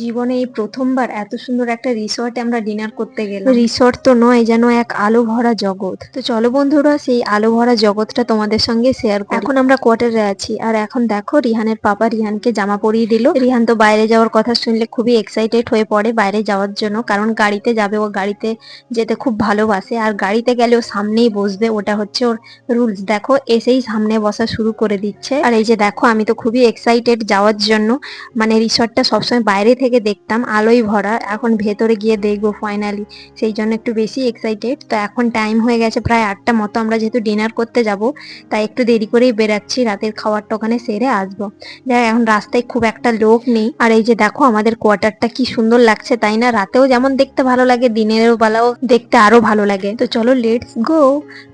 জীবনে এই প্রথমবার এত সুন্দর একটা রিসর্টে আমরা ডিনার করতে গেলাম। রিসর্ট তো নয়, যেন এক আলো ভরা জগৎ। তো চলো বন্ধুরা, সেই আলো ভরা জগৎটা তোমাদের সঙ্গে শেয়ার করি। এখন আমরা কোয়ার্টারে আছি, আর এখন দেখো রিহানের পাপা রিহানকে জামা পরিয়ে দিল। রিহান তো বাইরে যাওয়ার কথা শুনলে খুবই এক্সাইটেড হয়ে পড়ে বাইরে যাওয়ার জন্য, কারণ গাড়িতে যাবে, ও গাড়িতে যেতে খুব ভালোবাসে। আর গাড়িতে গেলে ও সামনেই বসবে, ওটা হচ্ছে ওর রুলস। দেখো এসেই সামনে বসা শুরু করে দিচ্ছে। আর এই যে দেখো, আমি তো খুবই এক্সাইটেড যাওয়ার জন্য। মানে রিসর্টটা সবসময় বাইরে থেকে দেখতাম আলোয় ভরা, এখন ভেতরে গিয়ে দেখবো ফাইনালি, সেই জন্য একটু বেশি এক্সাইটেড। তো এখন টাইম হয়ে গেছে প্রায় 8টা মতো, আমরা যেহেতু ডিনার করতে যাব তাই একটু দেরি করেই বেরাচ্ছি, রাতের খাবারটা ওখানে সেরে আসবো। যাই, এখন রাস্তায় খুব একটা লোক নেই। আর এই যে দেখো আমাদের কোয়ার্টারটা কি সুন্দর লাগছে, তাই না? রাতেও যেমন দেখতে ভালো লাগে, দিনের বেলাও দেখতে আরো ভালো লাগে। তো চলো লেটস গো।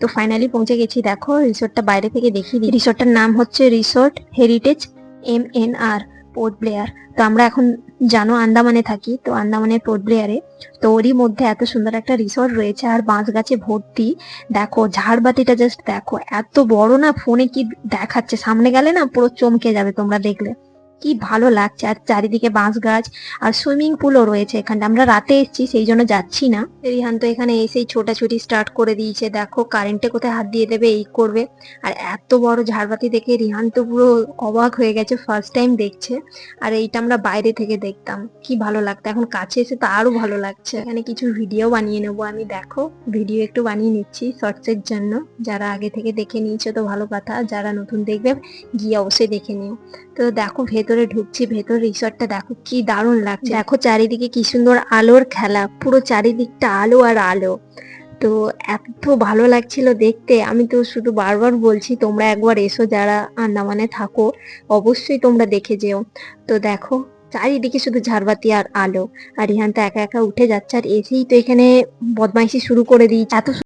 তো ফাইনালি পৌঁছে গেছি। দেখো রিসোর্টটা বাইরে থেকে দেখিয়ে দিই। রিসোর্টটার নাম হচ্ছে resort heritage MNR port Blair. তো আমরা এখন জানো আন্দামানে থাকি, তো আন্দামানের পোর্ট ব্লেয়ারে। তো ওরই মধ্যে এত সুন্দর একটা রিসর্ট রয়েছে, আর বাঁশ গাছে ভর্তি। দেখো ঝাড়বাতিটা জাস্ট দেখো, এত বড় না, ফোনে কি দেখাচ্ছে, সামনে গেলে না পুরো চমকে যাবে তোমরা দেখলে। কি ভালো লাগছে, আর চারিদিকে বাঁশ গাছ, আর সুইমিং পুলও রয়েছে এখানটা। আমরা রাতে এসেছি সেই জন্য যাচ্ছি না। রিহান তো এখানে এসেই ছোটাছুটি স্টার্ট করে দিয়েছে, দেখো কারেন্টে কোথায় হাত দিয়ে দেবে এই করবে। আর এত বড় ঝাড়বাতি দেখে রিহান তো পুরো অবাক হয়ে গেছে, ফার্স্ট টাইম দেখছে। আর এইটা আমরা বাইরে থেকে দেখতাম, কি ভালো লাগতো, এখন কাছে এসে তো আরো ভালো লাগছে। এখানে কিছু ভিডিও বানিয়ে নেবো আমি, দেখো ভিডিও একটু বানিয়ে নিচ্ছি শর্টসের জন্য। যারা আগে থেকে দেখে নিয়েছো তো ভালো কথা, যারা নতুন দেখবে গিয়ে অবশ্যই দেখে নিও। তো দেখো ভেতরে ঢুকছি, ভেতর রিসর্টটা দেখো কি দারুণ লাগছে। দেখো চারিদিকে কি সুন্দর আলোর খেলা, পুরো চারিদিকটা আলো আর আলো। তো এত ভালো লাগছিল দেখতে, আমি তো শুধু বারবার বলছি তোমরা একবার এসো, যারা আন্দামানে থাকো অবশ্যই তোমরা দেখে যেও। তো দেখো চারিদিকে শুধু ঝাড়বাতি আর আলো। আর রিহান তো একা একা উঠে যাচ্ছে, আর এসেই তো এখানে বদমাইশি শুরু করে দিয়েছে। এত